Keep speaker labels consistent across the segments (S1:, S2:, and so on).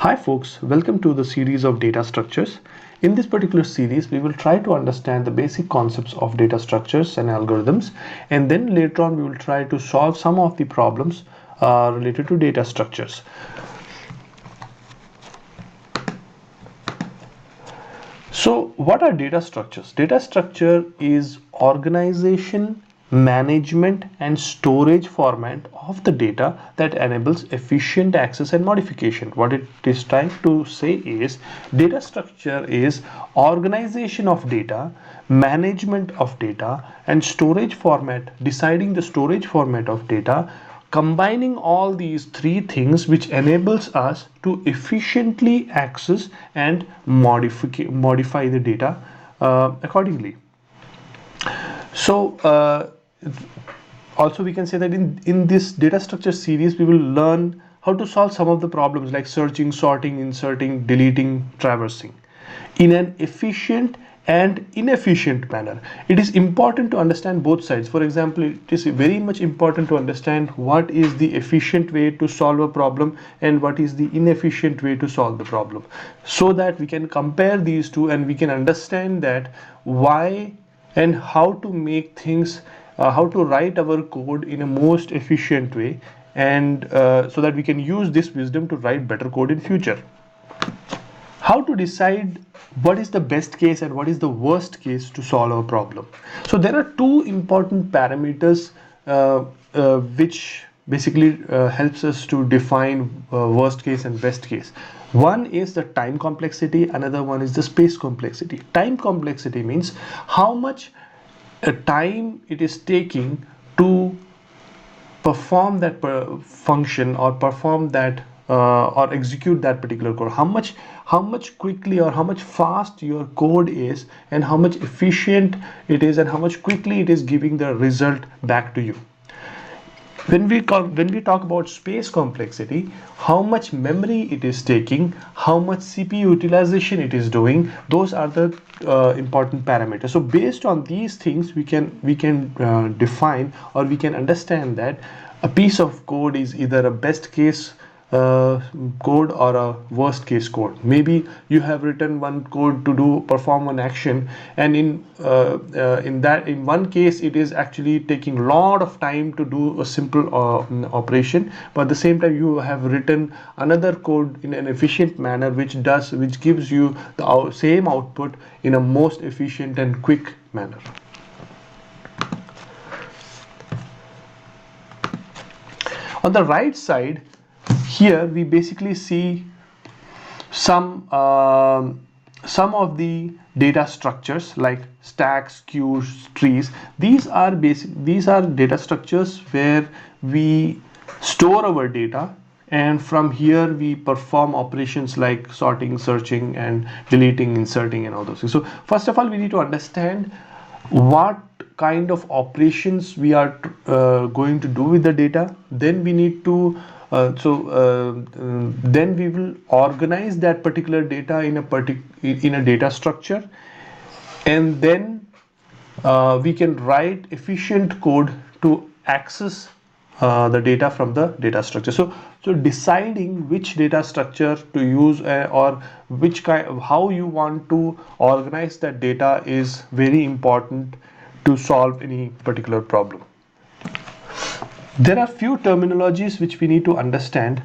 S1: Hi folks, welcome to the series of data structures. In this particular series, we will try to understand the basic concepts of data structures and algorithms, and then later on we will try to solve some of the problems related to data structures. So what are data structures? Data structure is organization, management and storage format of the data that enables efficient access and modification. What it is trying to say is data structure is organization of data, management of data and storage format, deciding the storage format of data, combining all these three things which enables us to efficiently access and modify the data accordingly. So also we can say that in this data structure series we will learn how to solve some of the problems like searching, sorting, inserting, deleting, traversing in an efficient and inefficient manner. It is important to understand both sides. For example, it is very much important to understand what is the efficient way to solve a problem and what is the inefficient way to solve the problem, so that we can compare these two and we can understand that why and how to make things, how to write our code in a most efficient way, and so that we can use this wisdom to write better code in future. How to decide what is the best case and what is the worst case to solve a problem. So there are two important parameters which basically helps us to define worst case and best case. One is the time complexity, another one is the space complexity. Time complexity means how much time it is taking to perform that function or perform that or execute that particular code. How much quickly or how much fast your code is, and how much efficient it is, and how much quickly it is giving the result back to you. When we talk about space complexity, how much memory it is taking, how much CPU utilization it is doing, those are the important parameters. So based on these things, we can define, or we can understand that a piece of code is either a best case code or a worst case code. Maybe you have written one code to perform an action, and in one case it is actually taking a lot of time to do a simple operation, but at the same time you have written another code in an efficient manner which gives you the same output in a most efficient and quick manner. On the right side, here we basically see some of the data structures like stacks, queues, trees. These are data structures where we store our data, and from here we perform operations like sorting, searching and deleting, inserting and all those things. So first of all, we need to understand what kind of operations we are going to do with the data. Then we need to then we will organize that particular data in a data structure, and then we can write efficient code to access the data from the data structure. So deciding which data structure to use or how you want to organize that data is very important to solve any particular problem. There are few terminologies which we need to understand.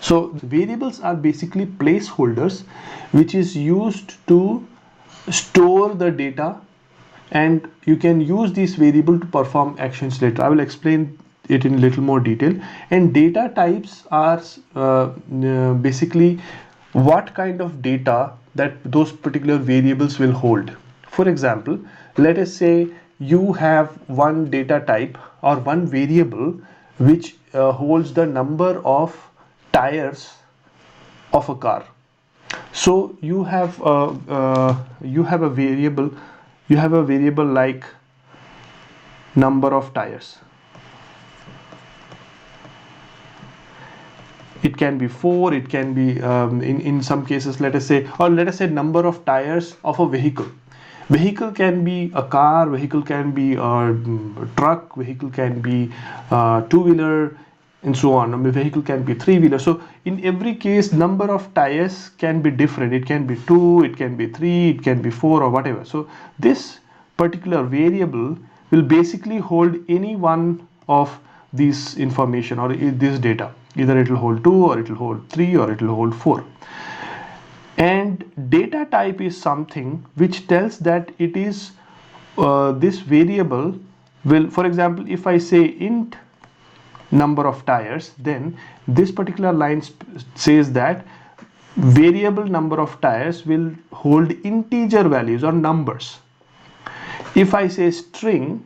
S1: So variables are basically placeholders which is used to store the data, and you can use this variable to perform actions later. I will explain it in a little more detail. And data types are basically what kind of data that those particular variables will hold. For example, let us say you have one data type or one variable which holds the number of tires of a car. So you have a variable like number of tires. It can be 4, it can be in some cases, let us say number of tires of a vehicle. Vehicle can be a car, vehicle can be a truck, vehicle can be a two-wheeler, and so on. A vehicle can be three-wheeler. So in every case, number of tires can be different. It can be 2, it can be 3, it can be 4, or whatever. So this particular variable will basically hold any one of these information or this data. Either it will hold 2, or it will hold 3, or it will hold 4. And data type is something which tells that it is this variable will, for example, if I say int number of tires, then this particular line says that variable number of tires will hold integer values or numbers. If I say string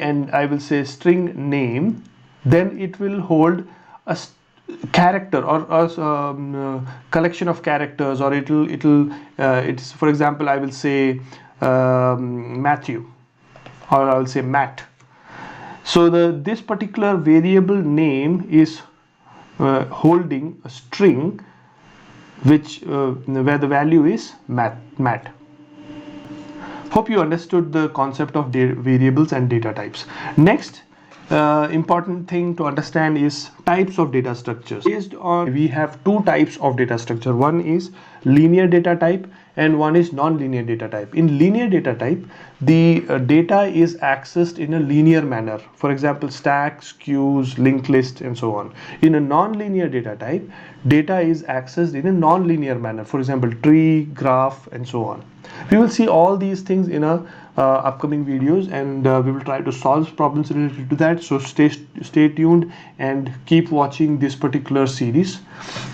S1: and I will say string name, then it will hold a character or a collection of characters, or it's, for example, I will say Matthew, or I will say Matt. So this particular variable name is holding a string which where the value is Matt. Hope you understood the concept of variables and data types. Next important thing to understand is types of data structures. Based on, we have two types of data structure. One is linear data type and one is non-linear data type. In linear data type, the data is accessed in a linear manner. For example, stacks, queues, linked list, and so on. In a non-linear data type, data is accessed in a non-linear manner. For example, tree, graph, and so on. We will see all these things in our upcoming videos, and we will try to solve problems related to that. So stay tuned and keep watching this particular series.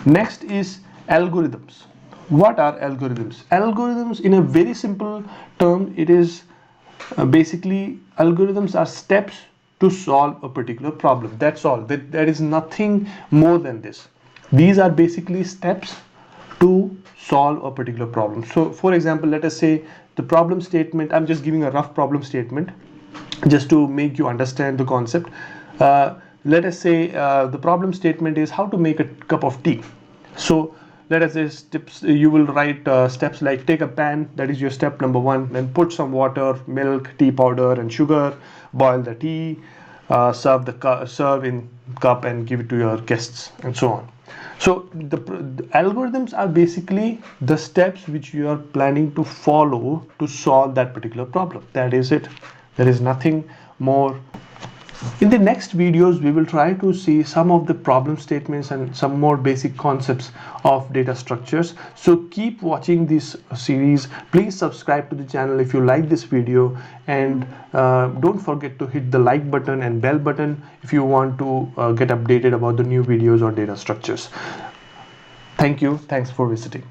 S1: Next is algorithms. What are algorithms? Algorithms, in a very simple term, it is basically algorithms are steps to solve a particular problem. That's all. There is nothing more than this. These are basically steps to solve a particular problem. So for example, let us say the problem statement, I'm just giving a rough problem statement just to make you understand the concept. Let us say the problem statement is how to make a cup of tea. So let us say steps, you will write steps like take a pan, that is your step number 1, then put some water, milk, tea powder, and sugar, boil the tea, serve in cup and give it to your guests, and so on. So the algorithms are basically the steps which you are planning to follow to solve that particular problem. That is it. There is nothing more. In the next videos, we will try to see some of the problem statements and some more basic concepts of data structures. So keep watching this series. Please subscribe to the channel if you like this video, and don't forget to hit the like button and bell button if you want to get updated about the new videos or data structures. Thank you. Thanks for visiting.